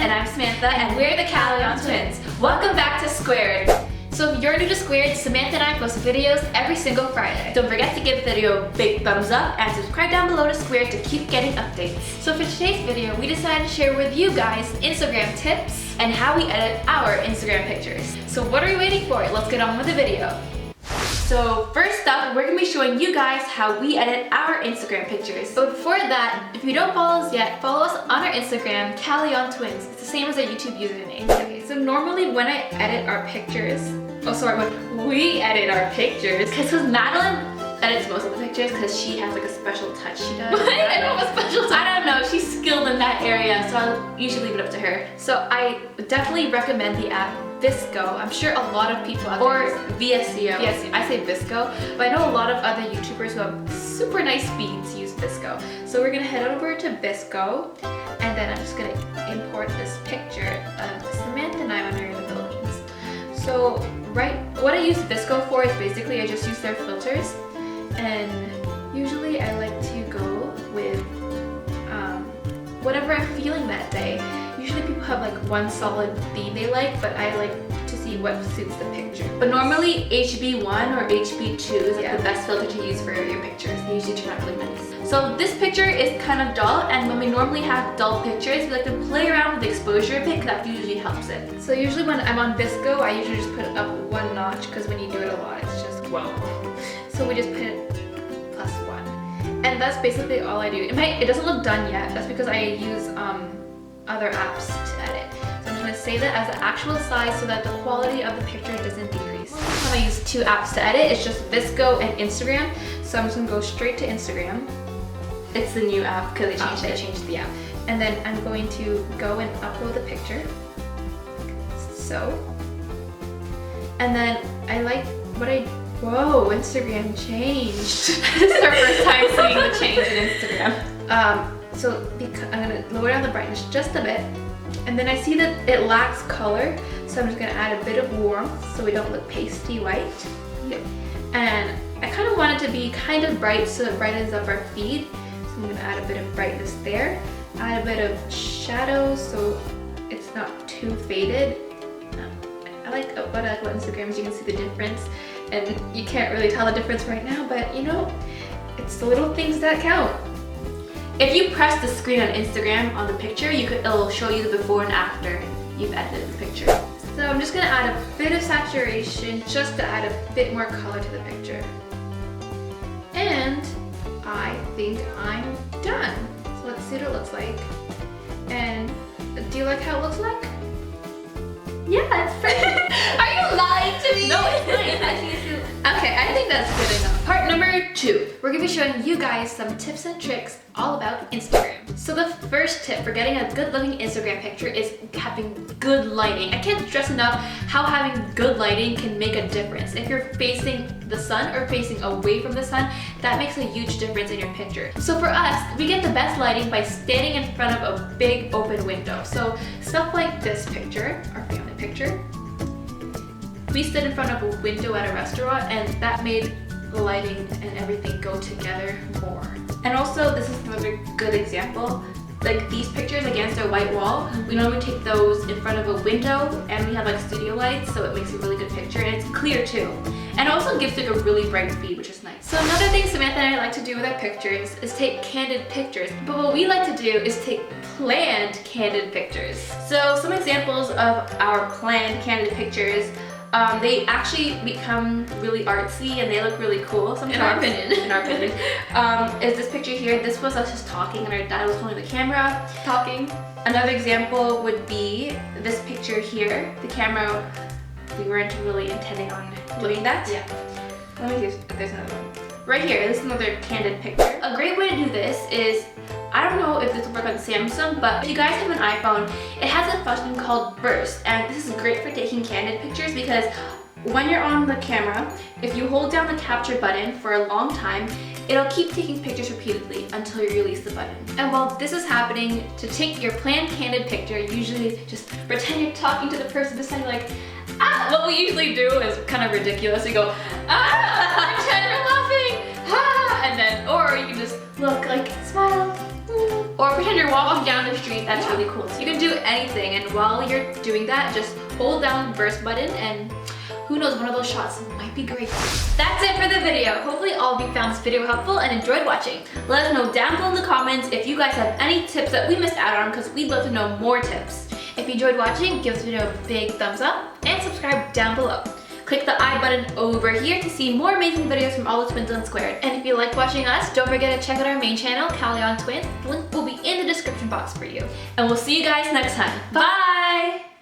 And I'm Samantha, and we're the Callion twins. Welcome back to Squared. So if you're new to Squared, Samantha and I post videos every single Friday. Don't forget to give the video a big thumbs up and subscribe down below to Squared to keep getting updates. So for today's video, we decided to share with you guys Instagram tips and how we edit our Instagram pictures. So what are we waiting for? Let's get on with the video. So first up, we're gonna be showing you guys how we edit our Instagram pictures. But before that, if you don't follow us yet, follow us on our Instagram, Callion Twins. It's the same as our YouTube username. Okay, so normally when I edit our pictures, when we edit our pictures, because Madeline edits most of the pictures because she has like a special touch she does. What? I don't have a special touch. I don't know, she's skilled in that area, so I'll usually leave it up to her. So I definitely recommend the app Visco. I'm sure a lot of people out there use VSCO. VSCO. I say Visco, but I know a lot of other YouTubers who have super nice feeds use Visco. So we're gonna head over to Visco, and then I'm just gonna import this picture of Samantha and I when we were in the Philippines. So what I use Visco for is basically I just use their filters, and usually I like to go with whatever I'm feeling that day. Usually people have like one solid theme they like, but I like to see what suits the picture. But normally HB1 or HB2 is like the best filter to use for your pictures. They usually turn out really nice. So this picture is kind of dull, and when we normally have dull pictures, we like to play around with the exposure a bit because that usually helps it. So usually when I'm on Visco, I usually just put it up one notch because when you do it a lot, it's just whoa. So we just put it +1. And that's basically all I do. It doesn't look done yet. That's because I use other apps to edit. So I'm just going to save it as the actual size so that the quality of the picture doesn't decrease. I use two apps to edit. It's just Visco and Instagram. So I'm just going to go straight to Instagram. It's the new app because they changed the app. And then I'm going to go and upload the picture. So. And then I like whoa, Instagram changed. This is our first time seeing the change in Instagram. So I'm going to lower down the brightness just a bit, and then I see that it lacks color, so I'm just going to add a bit of warmth so we don't look pasty white. And I kind of want it to be kind of bright so it brightens up our feed, so I'm going to add a bit of brightness there, add a bit of shadow so it's not too faded. I like what Instagram is, you can see the difference, and you can't really tell the difference right now, but you know, it's the little things that count. If you press the screen on Instagram on the picture, it'll show you the before and after you've edited the picture. So I'm just gonna add a bit of saturation just to add a bit more color to the picture. And I think I'm done. So let's see what it looks like. And do you like how it looks like? Yeah, it's pretty. Are you lying to me? No, it's nice. Okay, I think that's good enough. Part number 2. We're gonna be showing you guys some tips and tricks all about Instagram. So the first tip for getting a good looking Instagram picture is having good lighting. I can't stress enough how having good lighting can make a difference. If you're facing the sun or facing away from the sun, that makes a huge difference in your picture. So for us, we get the best lighting by standing in front of a big open window. So stuff like this picture, our family picture, we stood in front of a window at a restaurant, and that made the lighting and everything go together more. And also, this is another good example. Like these pictures against a white wall, we normally take those in front of a window, and we have like studio lights, so it makes a really good picture, and it's clear too. And also gives like a really bright feed, which is nice. So another thing Samantha and I like to do with our pictures is take candid pictures. But what we like to do is take planned candid pictures. So some examples of our planned candid pictures, they actually become really artsy and they look really cool sometimes. In our opinion. Is this picture here. This was us just talking and our dad was holding the camera, talking. Another example would be this picture here. The camera, we weren't really intending on doing that. Yeah. Let me see if there's another one. Right here, this is another candid picture. A great way to do this is, I don't know if this will work on Samsung, but if you guys have an iPhone, it has a function called Burst, and this is great for taking candid pictures because when you're on the camera, if you hold down the capture button for a long time, it'll keep taking pictures repeatedly until you release the button. And while this is happening, to take your planned candid picture, usually just pretend you're talking to the person beside you, like, ah! What we usually do is kind of ridiculous. We go, ah! Pretend we're laughing, ah! And then, or you can just look like, smile, or pretend pretend you're walking down the street. That's really cool. So you can do anything, and while you're doing that, just hold down the burst button, and who knows, one of those shots might be great. That's it for the video. Hopefully all of you found this video helpful and enjoyed watching. Let us know down below in the comments if you guys have any tips that we missed out on, because we'd love to know more tips. If you enjoyed watching, give this video a big thumbs up and subscribe down below. Click the I button over here to see more amazing videos from all the Twins Unsquared. And if you like watching us, don't forget to check out our main channel, Callie on Twins. The link will be in the description box for you. And we'll see you guys next time. Bye!